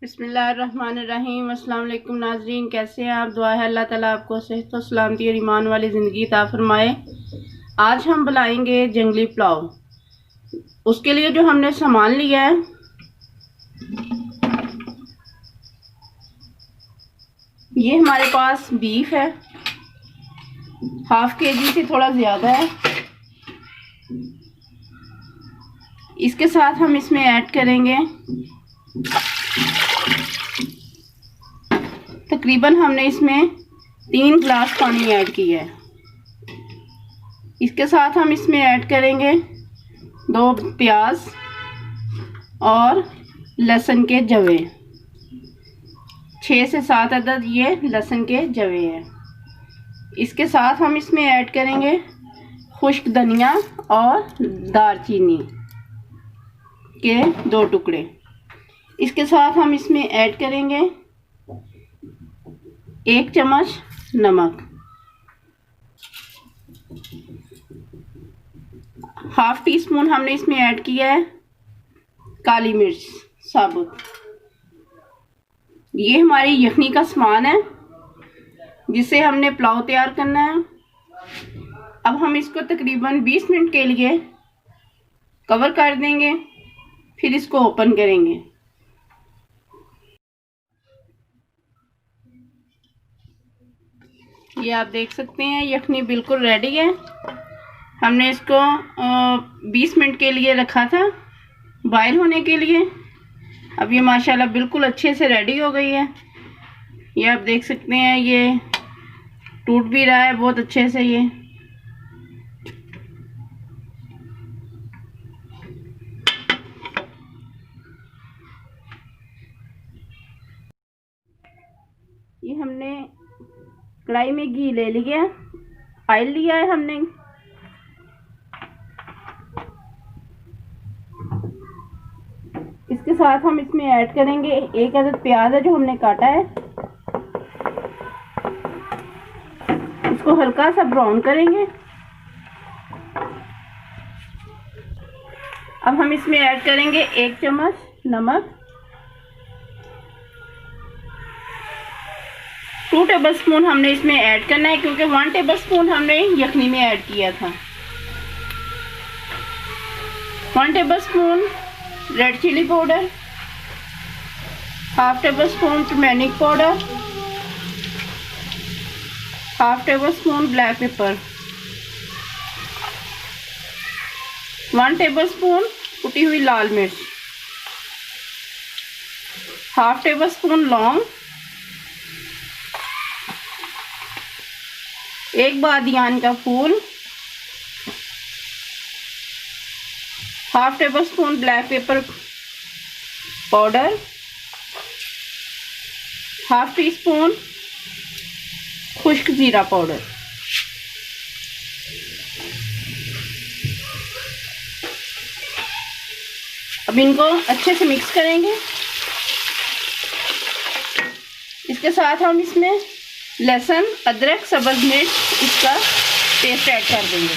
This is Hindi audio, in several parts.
बिस्मिल्लाहिर्रहमानिर्रहीम। अस्सलाम वालेकुम नाजरीन, कैसे हैं आप? दुआ है अल्लाह ताला आपको सेहत और सलामती और ईमान वाली ज़िंदगी अता फरमाए। आज हम बनाएंगे जंगली पुलाव। उसके लिए जो हमने सामान लिया है, ये हमारे पास बीफ है, हाफ केजी से थोड़ा ज़्यादा है। इसके साथ हम इसमें ऐड करेंगे तकरीबन हमने इसमें 3 गिलास पानी ऐड किया है। इसके साथ हम इसमें ऐड करेंगे 2 प्याज और लहसुन के जवे, 6 से 7 अदद ये लहसुन के जवे हैं। इसके साथ हम इसमें ऐड करेंगे खुश्क धनिया और दालचीनी के 2 टुकड़े। इसके साथ हम इसमें ऐड करेंगे 1 चम्मच नमक, हाफ टी स्पून हमने इसमें ऐड किया है काली मिर्च साबुत। ये हमारी यखनी का सामान है जिससे हमने पुलाव तैयार करना है। अब हम इसको तकरीबन 20 मिनट के लिए कवर कर देंगे, फिर इसको ओपन करेंगे। ये आप देख सकते हैं यखनी बिल्कुल रेडी है। हमने इसको 20 मिनट के लिए रखा था बॉयल होने के लिए। अब ये माशाल्लाह बिल्कुल अच्छे से रेडी हो गई है। ये आप देख सकते हैं ये टूट भी रहा है बहुत अच्छे से। ये हमने कढ़ाई में घी ले लिया, ऑयल लिया है हमने। इसके साथ हम इसमें ऐड करेंगे 1 अदद प्याज है जो हमने काटा है। इसको हल्का सा ब्राउन करेंगे। अब हम इसमें ऐड करेंगे 1 चम्मच नमक, 2 टेबल स्पून हमने इसमें ऐड करना है क्योंकि 1 टेबल स्पून हमने यखनी में ऐड किया था। 1 table spoon red chilli powder, half table spoon turmeric powder, half table spoon black pepper, 1 table spoon कुटी हुई लाल मिर्च, हाफ टेबल स्पून लौंग, 1 बादियान का फूल, half table spoon black pepper powder, half teaspoon खुश्क जीरा पाउडर। अब इनको अच्छे से मिक्स करेंगे। इसके साथ हम इसमें लहसुन, अदरक, सब्ज़ मिर्च इसका पेस्ट ऐड कर देंगे।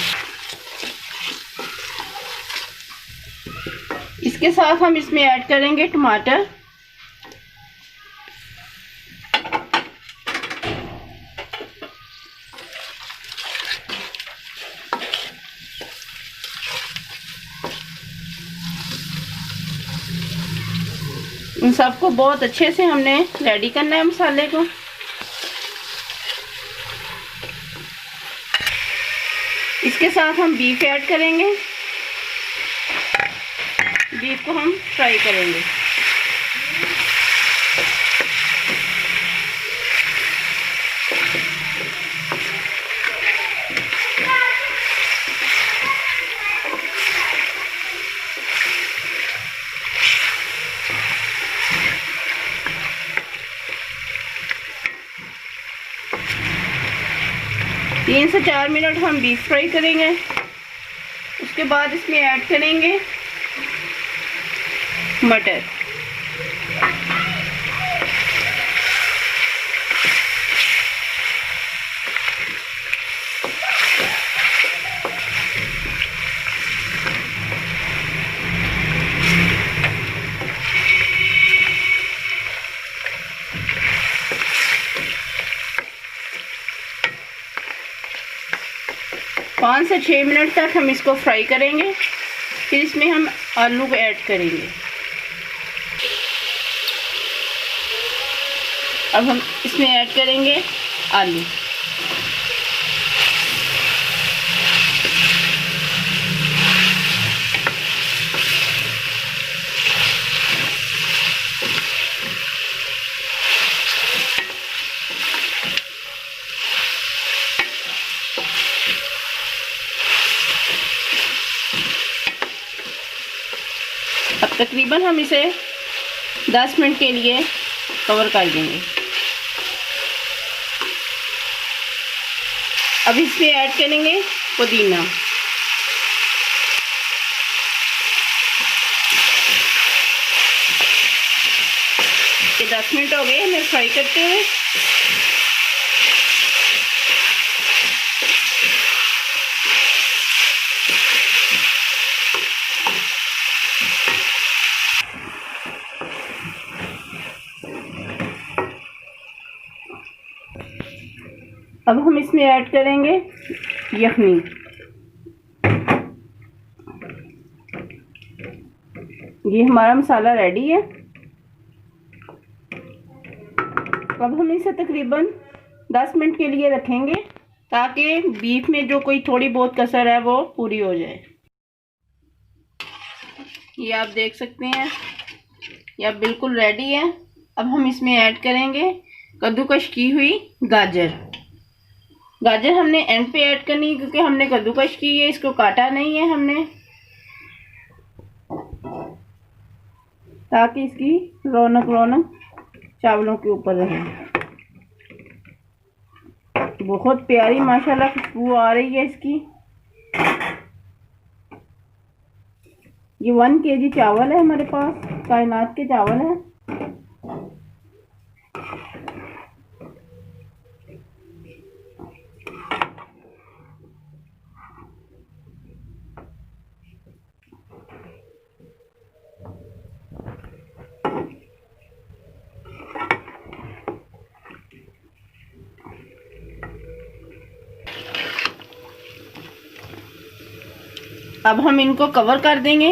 इसके साथ हम इसमें ऐड करेंगे टमाटर, इन सबको बहुत अच्छे से हमने रेडी करना है मसाले को। इसके साथ हम बीफ ऐड करेंगे। बीफ को हम फ्राई करेंगे। तीन से 4 मिनट हम बीफ फ्राई करेंगे। उसके बाद इसमें ऐड करेंगे मटर। 5 से 6 मिनट तक हम इसको फ्राई करेंगे। फिर इसमें हम आलू को ऐड करेंगे। अब हम इसमें ऐड करेंगे आलू। अब तकरीबन हम इसे 10 मिनट के लिए कवर कर देंगे। अब इसमें ऐड करेंगे पुदीना। ये 10 मिनट हो गए हमें फ्राई करते हुए। अब हम इसमें ऐड करेंगे यखनी। ये हमारा मसाला रेडी है। अब हम इसे तकरीबन 10 मिनट के लिए रखेंगे ताकि बीफ में जो कोई थोड़ी बहुत कसर है वो पूरी हो जाए। ये आप देख सकते हैं, ये अब बिल्कुल रेडी है। अब हम इसमें ऐड करेंगे कद्दूकश की हुई गाजर। गाजर हमने एंड पे ऐड करनी है क्योंकि हमने कद्दूकश की है, इसको काटा नहीं है हमने, ताकि इसकी रौनक चावलों के ऊपर रहे। बहुत प्यारी माशाल्लाह खुशबू आ रही है इसकी। ये 1 kg चावल है हमारे पास, कायनात के चावल है। अब हम इनको कवर कर देंगे,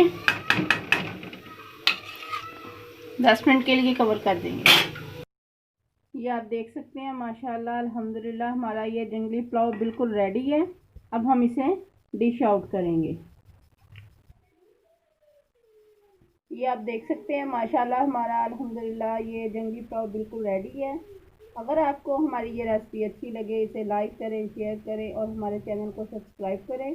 10 मिनट के लिए कवर कर देंगे। ये आप देख सकते हैं माशाल्लाह अल्हम्दुलिल्लाह हमारा ये जंगली पुलाव बिल्कुल रेडी है। अब हम इसे डिश आउट करेंगे। ये आप देख सकते हैं माशाल्लाह हमारा अल्हम्दुलिल्लाह ये जंगली पुलाव बिल्कुल रेडी है। अगर आपको हमारी ये रेसिपी अच्छी लगे इसे लाइक करें, शेयर करें और हमारे चैनल को सब्सक्राइब करें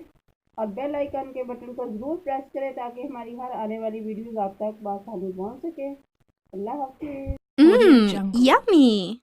और बेल आइकन के बटन को ज़रूर प्रेस करें ताकि हमारी हर आने वाली वीडियोस आप तक बआसानी पहुंच सके। अल्लाह हाफ़िज़। Yummy!